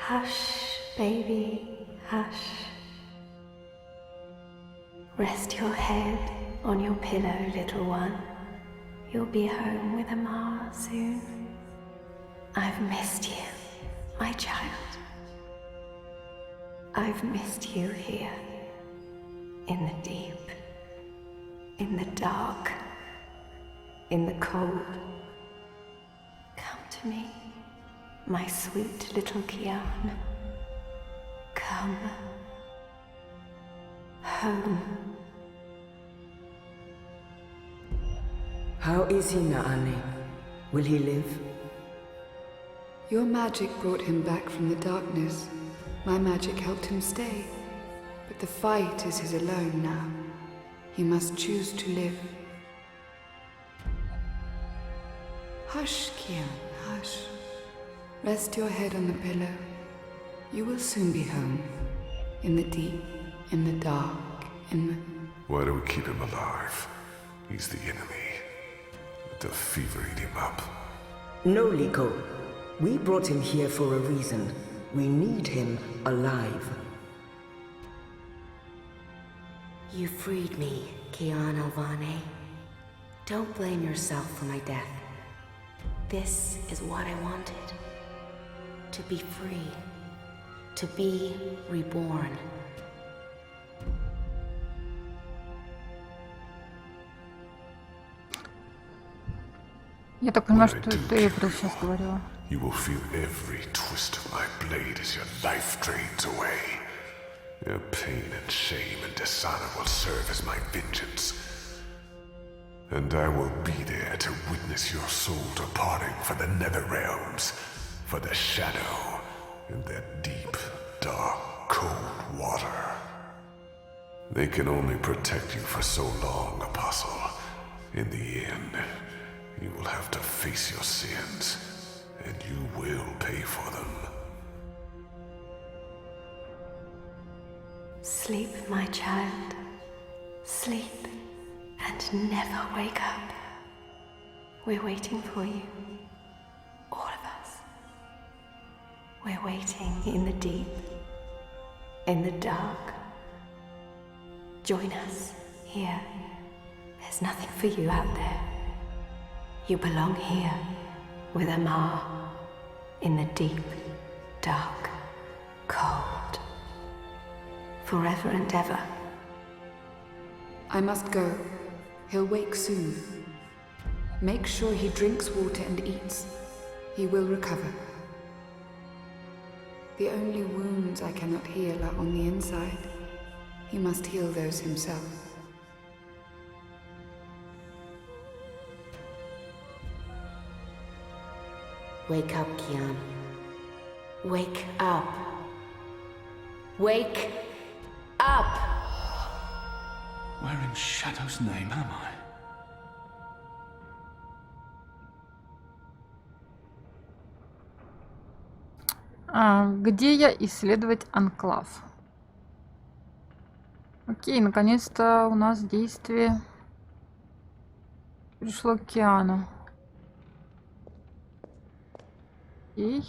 Hush, baby, hush. Rest your head on your pillow, little one. You'll be home with Amar soon. I've missed you, my child. I've missed you here, in the deep, in the dark, in the cold. Come to me, my sweet little Kiana. Come home. How is he, Naane? Will he live? Your magic brought him back from the darkness. My magic helped him stay. But the fight is his alone now. He must choose to live. Hush, Kian, hush. Rest your head on the pillow. You will soon be home. In the deep, in the dark, in the... Why do we keep him alive? He's the enemy. Let the fever eat him up. No, Liko. We brought him here for a reason. We need him alive. You freed me, Kiana Alvane. Don't blame yourself for my death. This is what I wanted. To be free. To be reborn. Я так понимаю, что это Эйприл сейчас говорила. You will feel every twist of my blade as your life drains away. Your pain and shame and dishonor will serve as my vengeance. And I will be there to witness your soul departing for the nether realms, for the shadow, and that deep, dark, cold water. They can only protect you for so long, Apostle. In the end, you will have to face your sins, and you will pay for them. Sleep, my child. Sleep and never wake up. We're waiting for you. All of us. We're waiting in the deep, in the dark. Join us here. There's nothing for you out there. You belong here with Amar in the deep, dark, cold. Forever and ever. I must go. He'll wake soon. Make sure he drinks water and eats. He will recover. The only wounds I cannot heal are on the inside. He must heal those himself. Wake up, Kian. Wake up. Wake up! Where in Shadow's name am I? Где я? Исследовать анклав. Окей, наконец-то у нас действие пришло к Киану. Окей.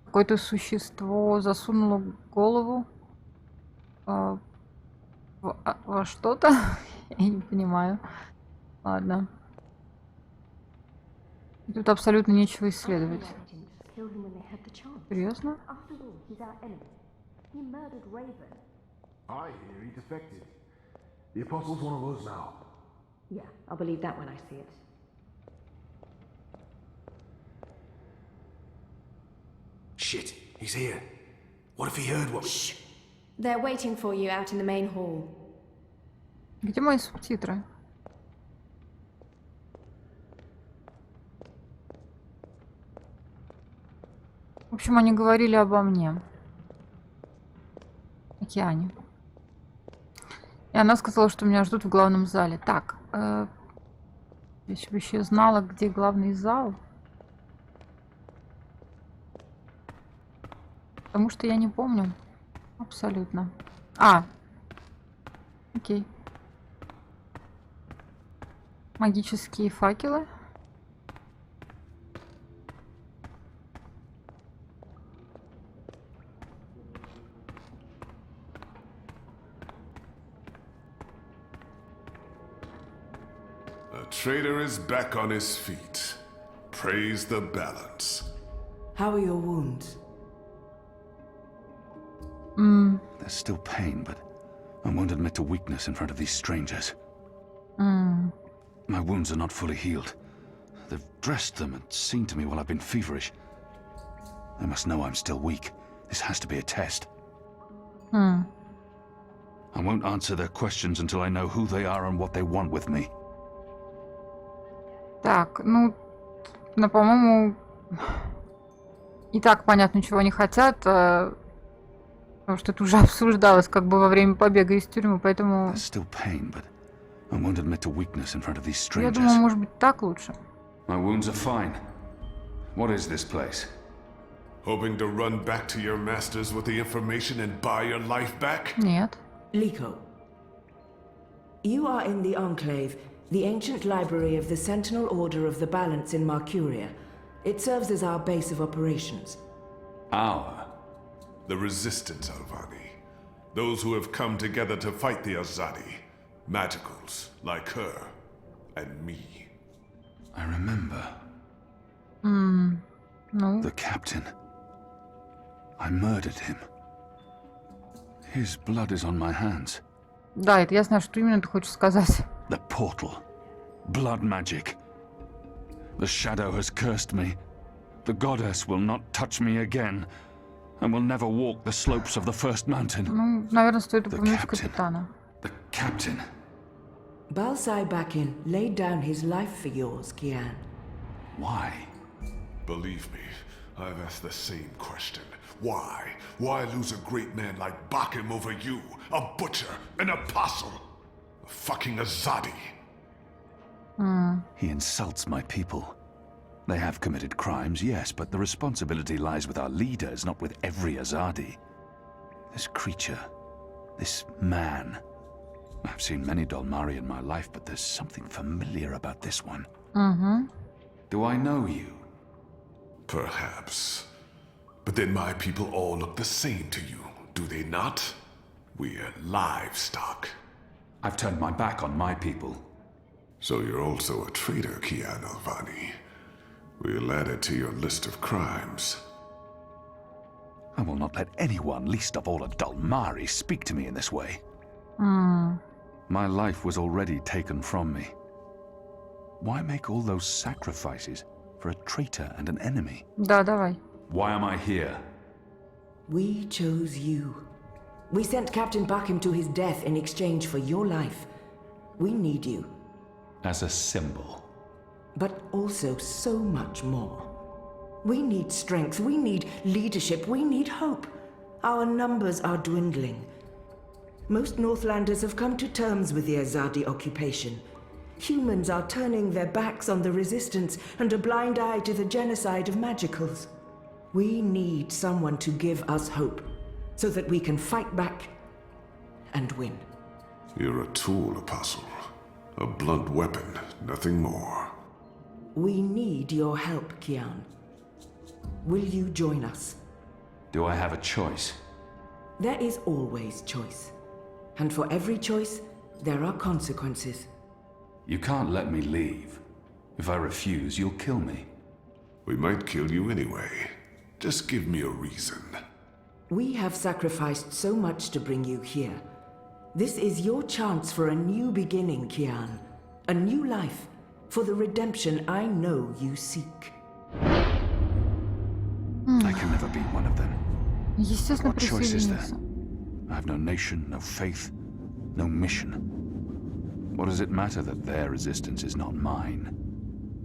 Какое-то существо засунуло голову во что-то. Я не понимаю. Ладно. Тут абсолютно нечего исследовать. Серьезно? I hear he defected. The Apostle's one of us now. Yeah, I'll believe that when I see it. Shit, he's here. What if he heard what... Shh! They're waiting for you out in the main hall. Где мои субтитры? В общем, они говорили обо мне. Океане. И она сказала, что меня ждут в главном зале. Так, если бы еще знала, где главный зал. Потому что я не помню. Абсолютно. Окей. Магические факелы. traitor is back on his feet. Praise the balance. How are your wounds? There's still pain, but I won't admit to weakness in front of these strangers. My wounds are not fully healed. They've dressed them and seen to me while I've been feverish. They must know I'm still weak. This has to be a test. I won't answer their questions until I know who they are and what they want with me. Так, ну, по-моему, и так понятно, чего они хотят, потому что это уже обсуждалось как бы во время побега из тюрьмы, поэтому... There's still pain, but I won't admit to weakness in front of these Я strangers. думаю, может быть, так лучше. My wounds are fine. What is this place? Hoping to run back to your masters with the information and buy your life back? Нет. Liko, you are in the Enclave, the ancient library of the Sentinel Order of the Balance in Marcuria. It serves as our base of operations. Our? The Resistance, Alvani. Those who have come together to fight the Azadi. Magicals, like her, and me. I remember. Ну, The captain. I murdered him. His blood is on my hands. да, это я знаю, что именно ты хочешь сказать. The portal. Blood magic. The shadow has cursed me. The goddess will not touch me again. And will never walk the slopes of the first mountain. Ну, наверное, стоит The упомянуть captain. капитана. The captain. Balsai Bakin laid down his life for yours, Kian. Why? Believe me, I've asked the same question. Why? Why lose a great man like Bakim over you? A butcher, an apostle, a fucking Azadi. He insults my people. They have committed crimes, yes, but the responsibility lies with our leaders, not with every Azadi. This creature, this man. I've seen many Dolmari in my life, but there's something familiar about this one. Do I know you? Perhaps. But then my people all look the same to you, do they not? We're livestock. I've turned my back on my people. So you're also a traitor, Kiana Alvane. We'll add it to your list of crimes. I will not let anyone, least of all a Dolmari, speak to me in this way. My life was already taken from me. Why make all those sacrifices for a traitor and an enemy? Да, давай. Why am I here? We chose you. We sent Captain Bakim to his death in exchange for your life. We need you. As a symbol. But also so much more. We need strength, we need leadership, we need hope. Our numbers are dwindling. Most Northlanders have come to terms with the Azadi occupation. Humans are turning their backs on the resistance and a blind eye to the genocide of magicals. We need someone to give us hope, so that we can fight back and win. You're a tool, Apostle. A blunt weapon, nothing more. We need your help, Kian. Will you join us? Do I have a choice? There is always choice. And for every choice, there are consequences. You can't let me leave. If I refuse, you'll kill me. We might kill you anyway. Just give me a reason. We have sacrificed so much to bring you here. This is your chance for a new beginning, Kian. A new life, for the redemption I know you seek. I can never be one of them. Естественно, What choice is there? присоединиться. I have no nation, no faith, no mission. What does it matter that their resistance is not mine?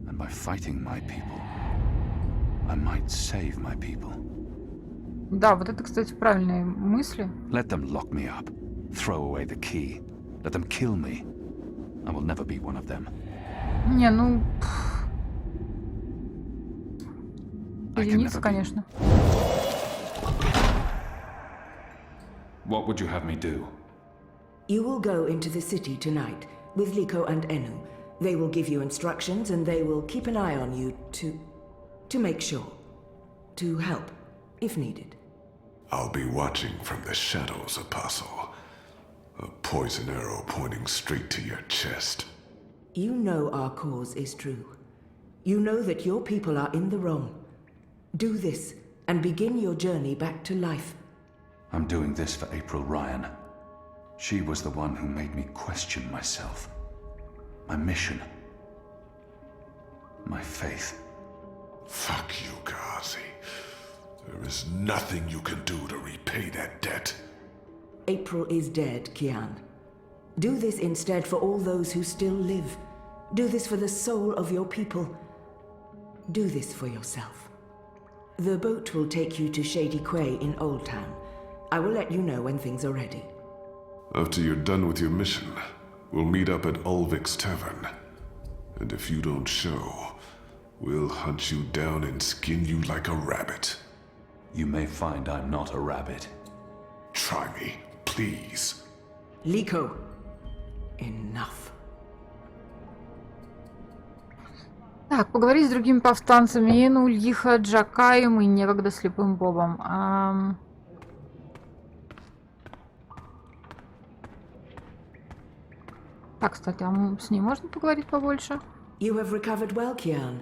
And by fighting my people, I might save my people. Да, вот это, кстати, правильные мысли. Let them lock me up, throw away the key, let them kill me. I will never be one of them. Не, ну... I can Единица, never be. конечно. What would you have me do? You will go into the city tonight with Liko and Enu. They will give you instructions and they will keep an eye on you to make sure. To help, if needed. I'll be watching from the shadows, Apostle. A poison arrow pointing straight to your chest. You know our cause is true. You know that your people are in the wrong. Do this and begin your journey back to life. I'm doing this for April Ryan. She was the one who made me question myself. My mission. My faith. Fuck you, Gazi. There is nothing you can do to repay that debt. April is dead, Kian. Do this instead for all those who still live. Do this for the soul of your people. Do this for yourself. The boat will take you to Shady Quay in Old Town. I will let you know when things are ready. After you're done with your mission, we'll meet up at Ulvik's Tavern. And if you don't show, we'll hunt you down and skin you like a rabbit. You may find I'm not a rabbit. Try me, please. Liko, enough. Так, поговорить с другими повстанцами, Ину, Лиха, Джакаем и некогда слепым Бобом. Так, кстати, а с ней можно поговорить побольше? You have recovered well, Kian.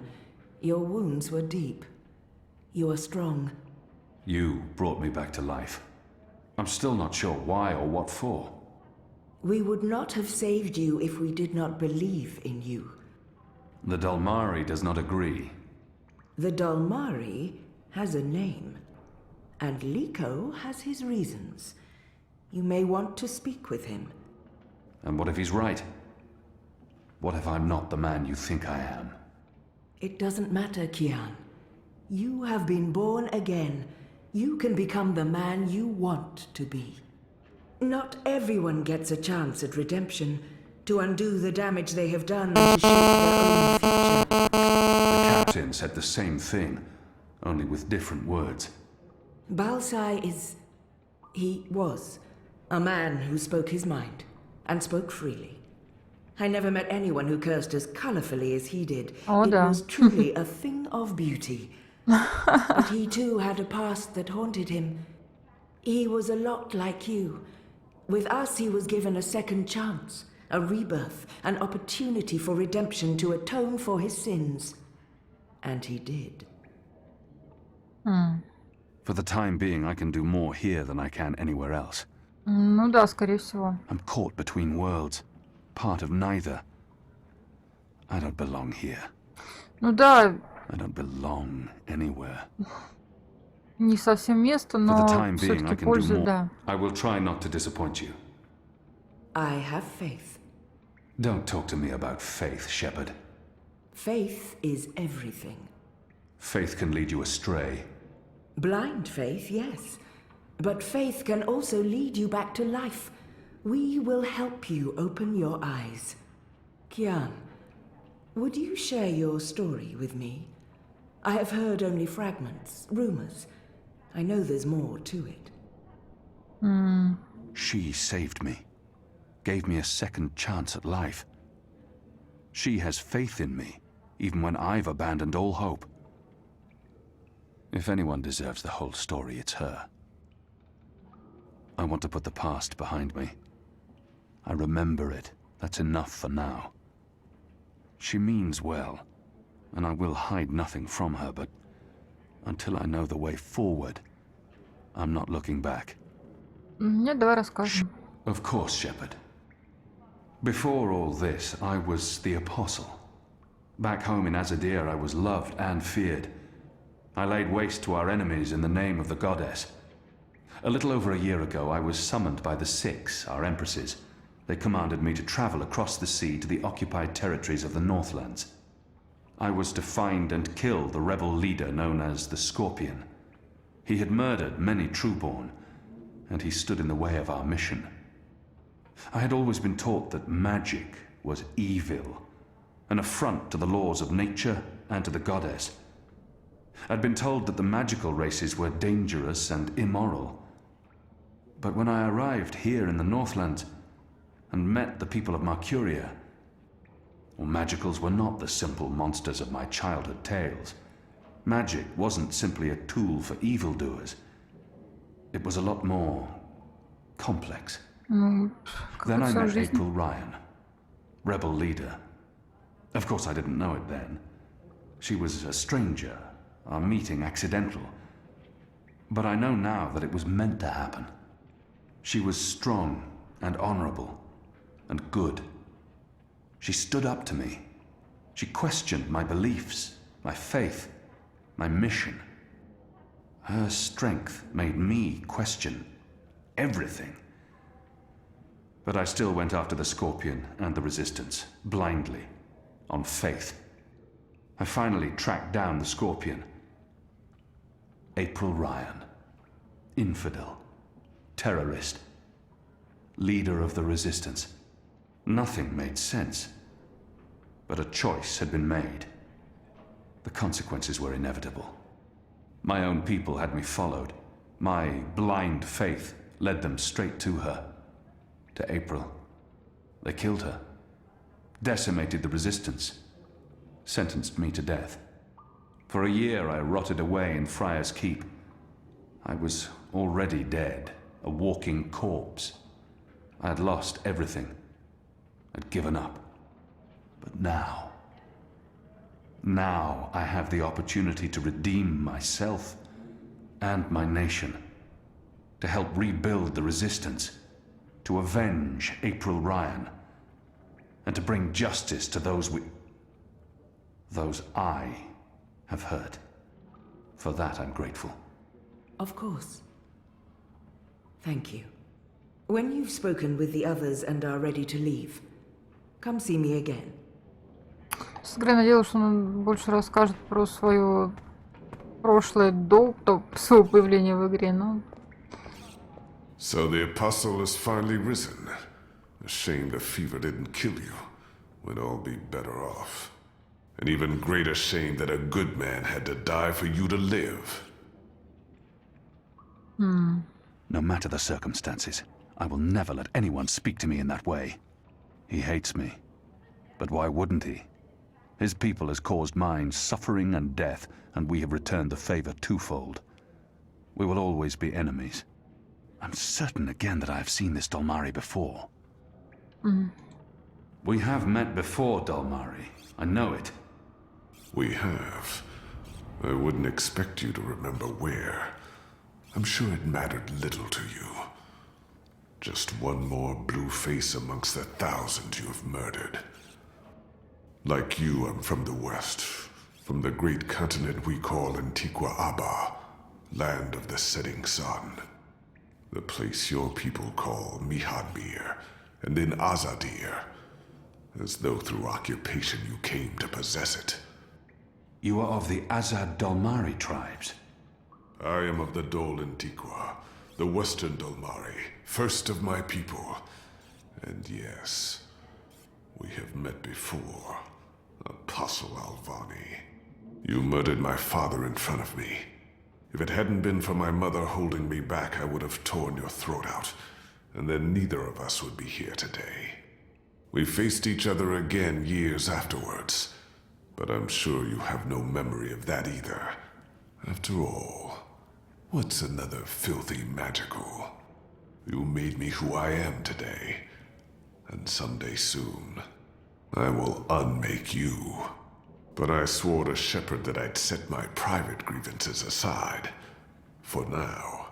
Your wounds were deep. You are strong. You brought me back to life. I'm still not sure why or what for. We would not have saved you if we did not believe in you. The Dalmari does not agree. The Dalmari has a name, and Liko has his reasons. You may want to speak with him. And what if he's right? What if I'm not the man you think I am? It doesn't matter, Kian. You have been born again. You can become the man you want to be. Not everyone gets a chance at redemption, to undo the damage they have done and to shape their own future. The captain said the same thing, only with different words. Balsai is... he was a man who spoke his mind, and spoke freely. I never met anyone who cursed as colorfully as he did. It was truly a thing of beauty. But he too had a past that haunted him. He was a lot like you. With us, he was given a second chance, a rebirth, an opportunity for redemption to atone for his sins. And he did. For the time being, I can do more here than I can anywhere else. Ну да, скорее всего. I'm caught between worlds, part of neither. I don't belong here. Ну да. I don't belong anywhere. Не совсем место, но For the time being, I все-таки can do польза, more. да. I will try not to disappoint you. I have faith. Don't talk to me about faith, Shepard. Faith is everything. Faith can lead you astray. Blind faith, yes. But faith can also lead you back to life. We will help you open your eyes. Kian, would you share your story with me? I have heard only fragments, rumors. I know there's more to it. She saved me. Gave me a second chance at life. She has faith in me, even when I've abandoned all hope. If anyone deserves the whole story, it's her. I want to put the past behind me. I remember it. That's enough for now. She means well, and I will hide nothing from her, but until I know the way forward, I'm not looking back. Нет, давай расскажем. Of course, Shepard. Before all this, I was the Apostle. Back home in Azadir, I was loved and feared. I laid waste to our enemies in the name of the goddess. A little over a year ago, I was summoned by the Six, our empresses. They commanded me to travel across the sea to the occupied territories of the Northlands. I was to find and kill the rebel leader known as the Scorpion. He had murdered many Trueborn, and he stood in the way of our mission. I had always been taught that magic was evil, an affront to the laws of nature and to the goddess. I'd been told that the magical races were dangerous and immoral. But when I arrived here in the Northlands and met the people of Marcuria, well, magicals were not the simple monsters of my childhood tales. Magic wasn't simply a tool for evildoers. It was a lot more complex. Then I met April Ryan, rebel leader. Of course, I didn't know it then. She was a stranger, our meeting accidental. But I know now that it was meant to happen. She was strong and honorable and good. She stood up to me. She questioned my beliefs, my faith, my mission. Her strength made me question everything. But I still went after the Scorpion and the Resistance, blindly, on faith. I finally tracked down the Scorpion. April Ryan. Infidel. Terrorist. Leader of the Resistance. Nothing made sense. But a choice had been made. The consequences were inevitable. My own people had me followed. My blind faith led them straight to her. To April. They killed her. Decimated the Resistance. Sentenced me to death. For a year I rotted away in Friar's Keep. I was already dead, a walking corpse. I had lost everything. I'd given up. But now I have the opportunity to redeem myself and my nation. To help rebuild the Resistance. To avenge April Ryan. And to bring justice to those I have hurt. For that I'm grateful. Of course. Thank you. When you've spoken with the others and are ready to leave, come see me again. С игры надеялась, что он больше расскажет про свое прошлое до своего появления в игре, но... So the Apostle has finally risen. A shame the fever didn't kill you. We'd all be better off. An even greater shame that a good man had to die for you to live. No matter the circumstances, I will never let anyone speak to me in that way. He hates me. But why wouldn't he? His people has caused mine suffering and death, and we have returned the favor twofold. We will always be enemies. I'm certain again that I have seen this Dalmari before. We have met before, Dalmari. I know it. We have. I wouldn't expect you to remember where. I'm sure it mattered little to you. Just one more blue face amongst the thousands you have murdered. Like you, I'm from the West, from the great continent we call Antigua Aba, land of the setting sun. The place your people call Mihadmir, and then Azadir, as though through occupation you came to possess it. You are of the Azad Dalmari tribes. I am of the Dol Antigua, the Western Dalmari, first of my people. And yes, we have met before, Apostle Alvane. You murdered my father in front of me. If it hadn't been for my mother holding me back, I would have torn your throat out, and then neither of us would be here today. We faced each other again years afterwards, but I'm sure you have no memory of that either. After all, what's another filthy magical? You made me who I am today, and someday soon, I will unmake you. But I swore to Shepherd that I'd set my private grievances aside. For now.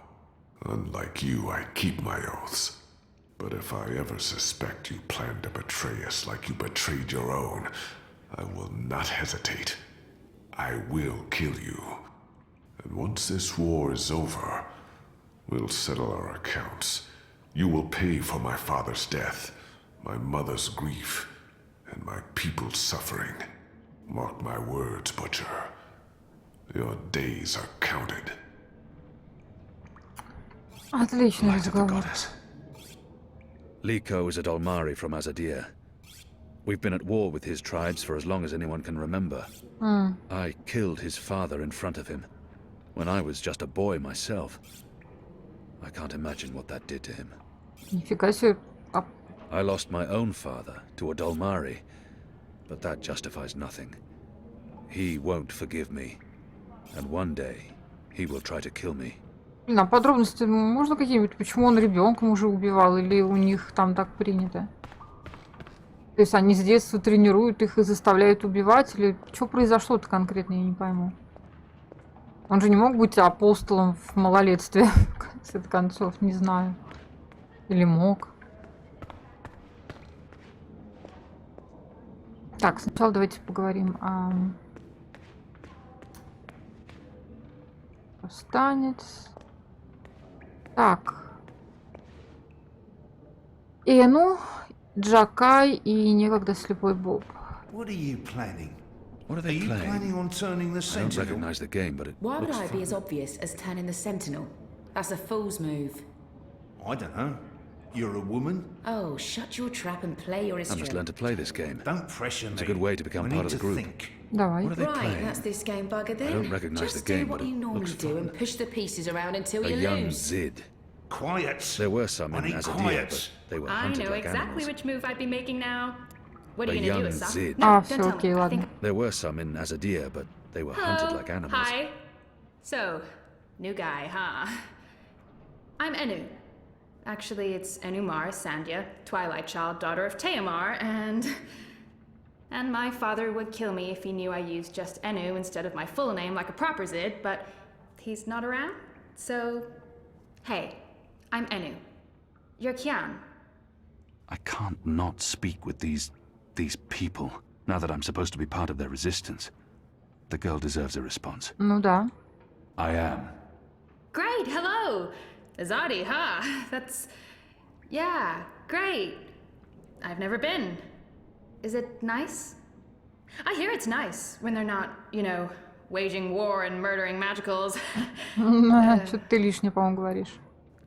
Unlike you, I keep my oaths. But if I ever suspect you plan to betray us like you betrayed your own, I will not hesitate. I will kill you. And once this war is over, we'll settle our accounts. You will pay for my father's death, my mother's grief, and my people's suffering. Mark my words, Butcher. Your days are counted. Отличный Light of the разговор. goddess. Liko is a Dalmari from Azadir. We've been at war with his tribes for as long as anyone can remember. I killed his father in front of him, when I was just a boy myself. I can't imagine what that did to him. Нифига себе. I lost my own father to a Dalmari, but that justifies nothing. He won't forgive me, and one day he will try to kill me. Блин, а подробности можно какие-нибудь? Почему он ребенком уже убивал? Или у них там так принято? То есть они с детства тренируют их и заставляют убивать? Или что произошло-то конкретно, я не пойму. Он же не мог быть апостолом в малолетстве, в конце концов, не знаю. Или мог. Так, сначала давайте поговорим о... Повстанец. Так. Эну, Джакай и некогда слепой Боб. What are you planning? What are Are they you playing? planning on turning the I don't Sentinel? recognize the game, but it Why would looks I be fun. as obvious as turning the Sentinel? That's a fool's move. I don't know. You're a woman? Oh, shut your trap and play your I must learn instrument. to play this game. Don't pressure me. It's a good way to become We part need of the to group. think. Давай. What are they Right, playing? that's this game bugger then. don't recognise Just the game, do what but it you normally looks do fun. and push the pieces around until A you young lose. Zid. Quiet. There were some I in need Azadir, quiet. but they were I hunted know like exactly animals. which move I'd be making now. What are A you gonna do, young Asa? Zid. No, А, don't все, tell окей, me. I ладно. think... There were some in Azadir, but they were hunted Hello. like animals. Hi. So, new guy, huh? I'm Enu. Actually, it's Enumar Sandhya, Twilight Child, daughter of Teomar, and my father would kill me if he knew I used just Enu instead of my full name like a proper Zid, but he's not around. So, hey, I'm Enu. You're Kian. I can't not speak with these people, now that I'm supposed to be part of their resistance. The girl deserves a response. Ну да. I am. Great, hello! Azadi, huh? That's... yeah, great. I've never been. Is it nice? I hear it's nice when they're not, you know, waging war and murdering magicals. Что-то ты лишнее, по-моему, говоришь.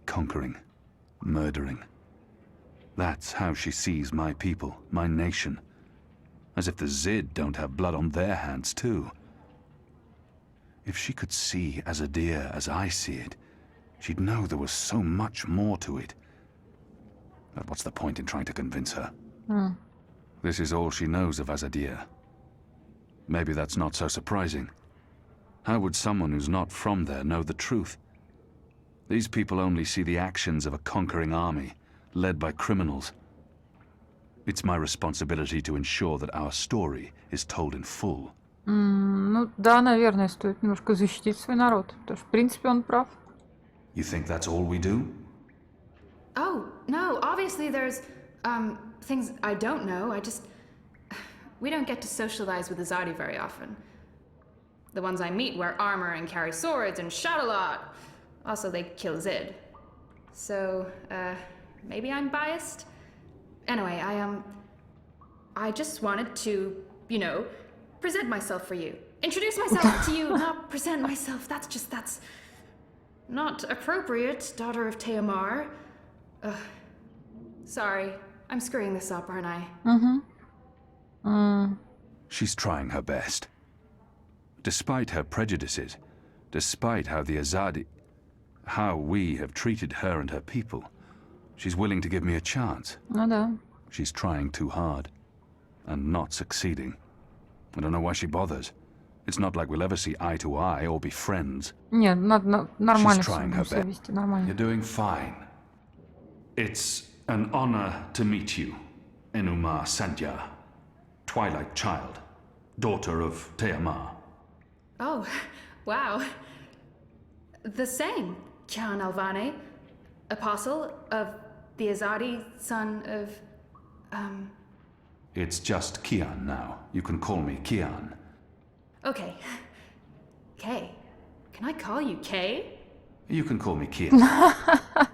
Conquering. Murdering. That's how she sees my people, my nation. As if the Zid don't have blood on their hands, too. If she could see Azadir as I see it, she'd know there was so much more to it. But what's the point in trying to convince her? This is all she knows of Azadir. Maybe that's not so surprising. How would someone who's not from there know the truth? These people only see the actions of a conquering army, led by criminals. It's my responsibility to ensure that our story is told in full. Ну да, наверное, стоит немножко защитить свой народ. Потому что, в принципе, он прав. You think that's all we do? Oh, no, obviously there's, things I don't know. We don't get to socialize with Azadi very often. The ones I meet wear armor and carry swords and shout a lot. Also, they kill Zid. So, maybe I'm biased? Anyway, I just wanted to, you know, present myself for you. Introduce myself to you, not present myself. That's not appropriate, daughter of Teomar. Sorry, I'm screwing this up, aren't I? She's trying her best. Despite her prejudices, despite how we have treated her and her people, she's willing to give me a chance. Ну да. She's trying too hard, and not succeeding. I don't know why she bothers. It's not like we'll ever see eye to eye or be friends. Нет, надо нормально She's trying her себя best. вести, нормально. You're doing fine. It's an honor to meet you, Enumar Sandhya, Twilight Child, daughter of Teomar. Oh, wow. The same, Kiana Alvane, apostle of the Azadi, son of, It's just Kian now. You can call me Kian. Okay. Kay. Can I call you Kay? You can call me Kian.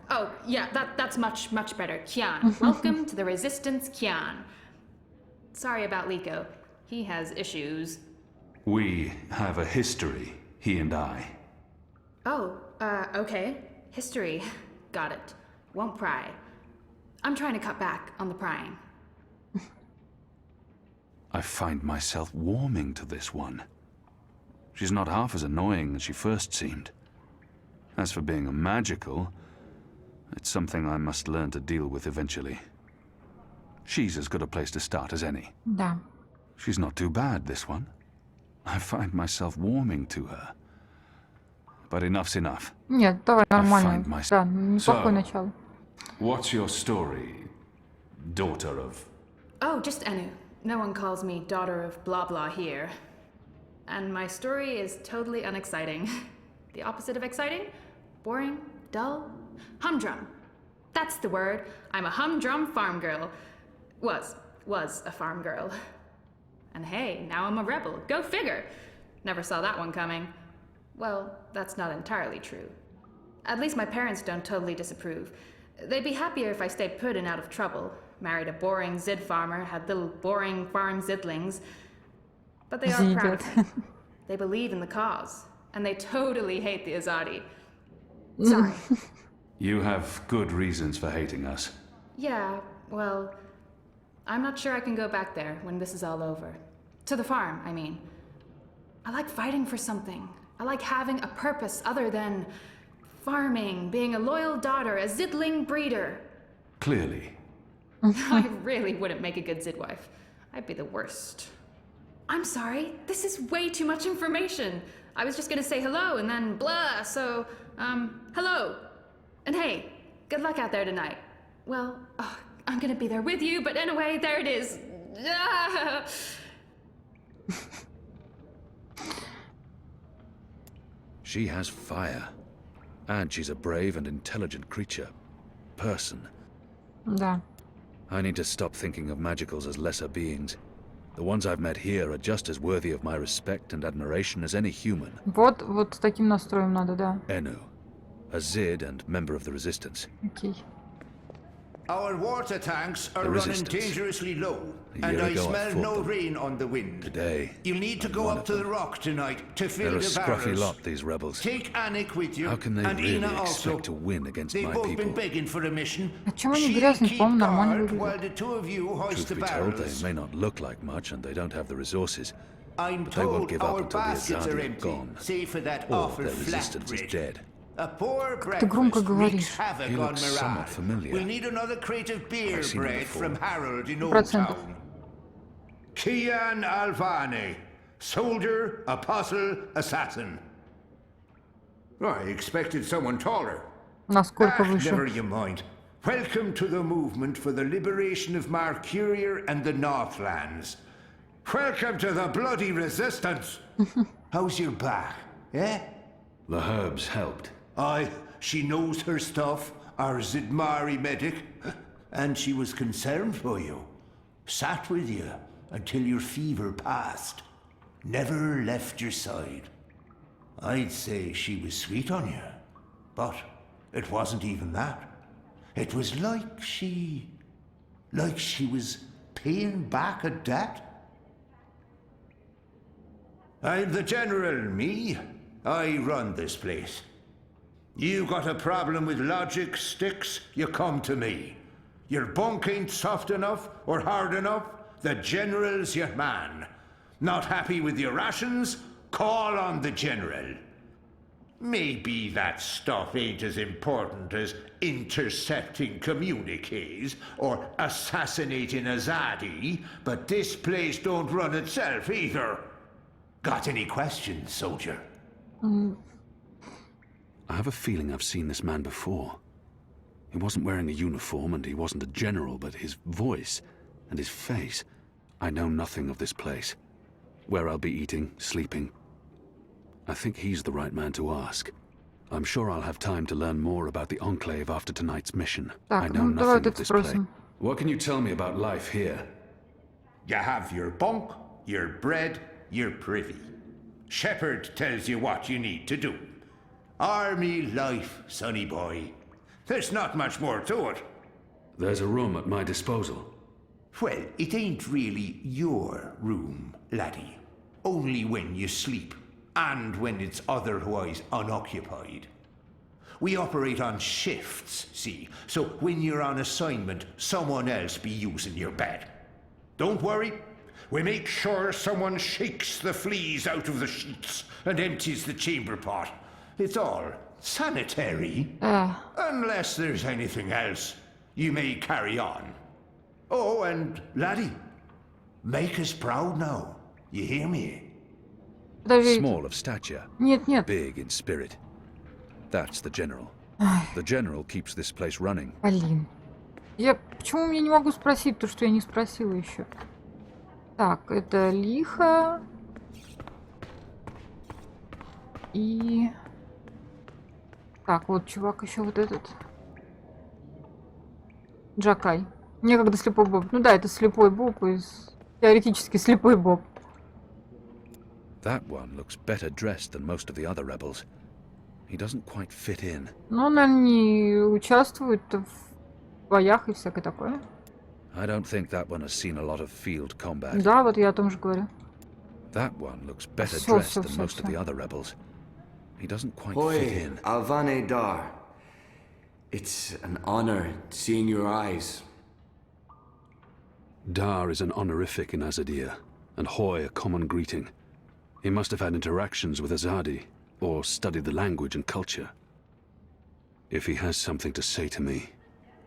Oh, yeah, that's much better. Kian. Welcome to the Resistance, Kian. Sorry about Liko. He has issues. We have a history, he and I. Oh, okay. History. Got it. Won't pry. I'm trying to cut back on the prying. I find myself warming to this one. She's not half as annoying as she first seemed. As for being a magical, it's something I must learn to deal with eventually. She's as good a place to start as any. Да. She's not too bad, this one. I find myself warming to her. But enough's enough. Нет, давай нормально. find myself- Да, неплохое So- начало. What's your story, daughter of Oh, just Enu. No one calls me daughter of blah blah here. And my story is totally unexciting. The opposite of exciting? Boring? Dull? Humdrum. That's the word. I'm a humdrum farm girl. Was a farm girl. And hey, now I'm a rebel. Go figure. Never saw that one coming. Well, that's not entirely true. At least my parents don't totally disapprove. They'd be happier if I stayed put and out of trouble. Married a boring Zid farmer, had little boring farm Zidlings. But they are proud of me. They believe in the cause. And they totally hate the Azadi. Sorry. You have good reasons for hating us. Yeah, well, I'm not sure I can go back there when this is all over. To the farm, I mean. I like fighting for something. I like having a purpose other than farming, being a loyal daughter, a Zidling breeder. Clearly. I really wouldn't make a good Zid wife. I'd be the worst. I'm sorry, this is way too much information. I was just gonna say hello and then blah, so, hello. And hey, good luck out there tonight. Well, I'm gonna be there with you, but anyway, there it is. She has fire. And she's a brave and intelligent creature. Person. Да. I need to stop thinking of magicals as lesser beings. The ones I've met here are just as worthy of my respect and admiration as any human. Вот с таким настроем надо, да. Enu, a Zid and member of the Resistance. Окей. Our water tanks are running dangerously low, and I smell no rain on the wind. Today, you'll need to go up to the rock tonight to fill the barrels. They're a scruffy lot, these rebels. Take Anik with you. How can they and really Ina expect also. to win against They've my both people? been begging for a mission. А чем они грязные, по-моему, нормально While выглядят. the two of you hoist the Truth be told, barrels. they may not look like much, and they don't have the resources. I'm But they won't told give up our until the baskets are Azadi are empty, gone, save for that or awful their resistance is flatbread. dead. A poor Ты громко breakfast говоришь. wreaks havoc He on looks somewhat morale. familiar. We'll need another crate of beer I've seen him bread before. from Harold in Old 100%. Town. Kian Alvane, soldier, apostle, assassin. I expected someone taller. Насколько Never выше? you mind. Welcome to the movement for the liberation of Mercurier and the Northlands. Welcome to the bloody resistance. How's your back, eh? The herbs helped. Aye, she knows her stuff, our Zidmari medic, and she was concerned for you. Sat with you until your fever passed. Never left your side. I'd say she was sweet on you, but it wasn't even that. It was like she was paying back a debt. I'm the general, me. I run this place. You got a problem with logic, sticks, you come to me. Your bunk ain't soft enough or hard enough, the general's your man. Not happy with your rations? Call on the general. Maybe that stuff ain't as important as intercepting communiques or assassinating Azadi, but this place don't run itself either. Got any questions, soldier? I have a feeling I've seen this man before. He wasn't wearing a uniform and he wasn't a general, but his voice and his face. I know nothing of this place. Where I'll be eating, sleeping. I think he's the right man to ask. I'm sure I'll have time to learn more about the Enclave after tonight's mission. I know nothing of this place. What can you tell me about life here? You have your bunk, your bread, your privy. Shepherd tells you what you need to do. Army life, sonny boy. There's not much more to it. There's a room at my disposal. Well, it ain't really your room, laddie. Only when you sleep, and when it's otherwise unoccupied. We operate on shifts, see, so when you're on assignment, someone else be using your bed. Don't worry, we make sure someone shakes the fleas out of the sheets and empties the chamber pot. It's all sanitary. Unless there's anything else, you may carry on. Oh, and laddie, make us proud now. You hear me? Small of stature, big in spirit. That's the general. The general keeps this place running. Блин. Почему я не могу спросить то, что я не спросила еще? Так, это лихо. И... Так, вот чувак еще вот этот. Джакай. Некогда слепой Боб. Ну да, это слепой Боб из... Теоретически слепой Боб. That one looks better dressed than most of the other rebels. He doesn't quite fit in. Но он, наверное, не участвует в боях и всякое такое. I don't think that one has seen a lot of field combat. Да, вот я о том же говорю. That one looks better dressed than most of the other rebels. He doesn't quite fit in. Alvane Dar. It's an honor seeing your eyes. Dar is an honorific in Azadir, and Hoy a common greeting. He must have had interactions with Azadi, or studied the language and culture. If he has something to say to me,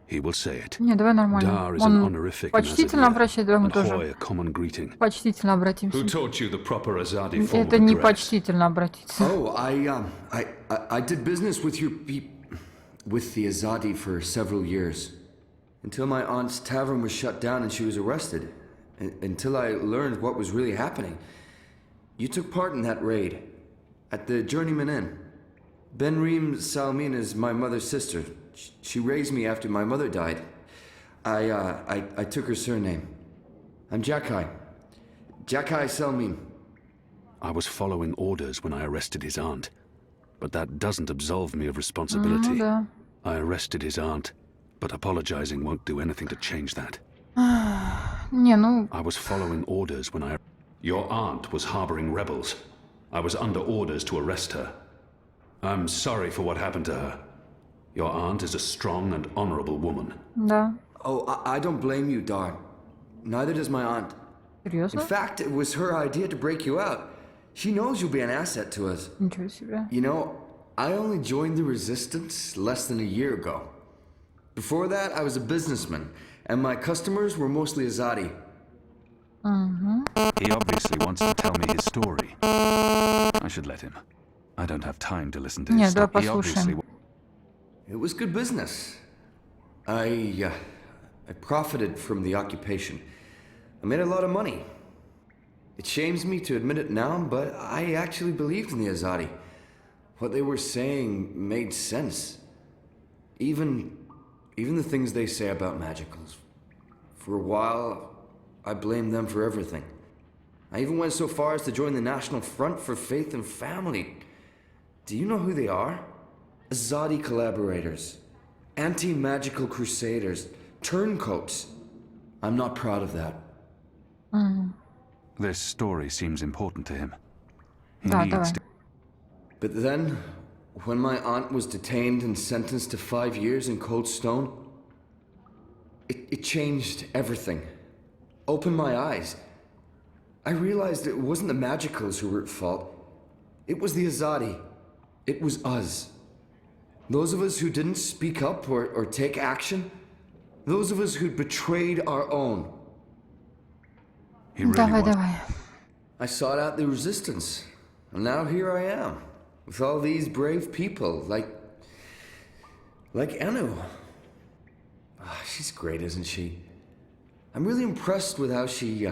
he will say it. Не, давай нормально. Dar is an honorific in Почтительно обращай, давай мы Azadi, and Hoy тоже a common greeting. почтительно обратимся. Who taught you the proper Azadi form Это of не dress? почтительно обратиться. Oh, I did business with with the Azadi for several years. Until my aunt's tavern was shut down and she was arrested. Until I learned what was really happening. You took part in that raid. At the Journeyman Inn. Benreem Salmin is my mother's sister. She raised me after my mother died. I took her surname. I'm Jakai. Jakai Salmin. I was following orders when I arrested his aunt. But that doesn't absolve me of responsibility. Да. I arrested his aunt, but apologizing won't do anything to change that. Не, ну... I was following orders when I... Your aunt was harboring rebels. I was under orders to arrest her. I'm sorry for what happened to her. Your aunt is a strong and honorable woman. Да. Oh, I don't blame you, Dar. Neither does my aunt. Серьезно? In fact, it was her idea to break you out. She knows you'll be an asset to us. Ничего себе. You know, I only joined the Resistance less than a year ago. Before that, I was a businessman, and my customers were mostly Azadi. He obviously wants to tell me his story. I should let him. I don't have time to listen to his Нет, да, story. He obviously... послушаем. It was good business. I profited from the occupation. I made a lot of money. It shames me to admit it now, but I actually believed in the Azadi. What they were saying made sense. Even the things they say about magicals. For a while, I blamed them for everything. I even went so far as to join the National Front for Faith and Family. Do you know who they are? Azadi collaborators. Anti-magical crusaders. Turncoats. I'm not proud of that. This story seems important to him. He Да, needs давай. to... But then, when my aunt was detained and sentenced to 5 years in Cold Stone, it changed everything. Opened my eyes. I realized it wasn't the Magicals who were at fault. It was the Azadi. It was us. Those of us who didn't speak up or take action. Those of us who'd betrayed our own. He really Давай, wants... давай. I sought out the resistance. And now here I am. With all these brave people, like Anu. Oh, she's great, isn't she? I'm really impressed with how she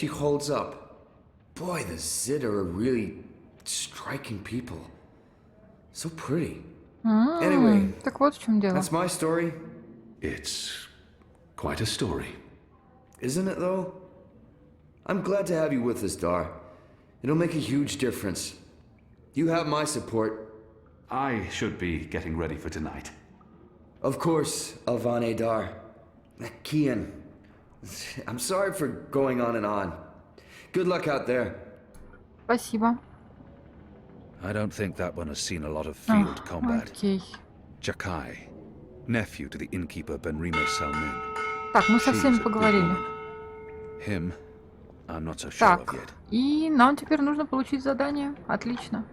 holds up. Boy, the Zid are really striking people. So pretty. Anyway, Так вот в чем дело. that's my story. It's quite a story. Isn't it, though? I'm glad to have you with us, Dar. It'll make a huge difference. You have my support. I should be getting ready for tonight. Of course, Alvane Dar. Kian. I'm sorry for going on and on. Good luck out there. Спасибо. I don't think that one has seen a lot of field combat. Окей. Jakai, nephew to the innkeeper Benrima Salmin. Так, мы со She всеми was a good поговорили. woman. Him, I'm not so sure of Так, yet. и нам теперь нужно получить задание. Отлично.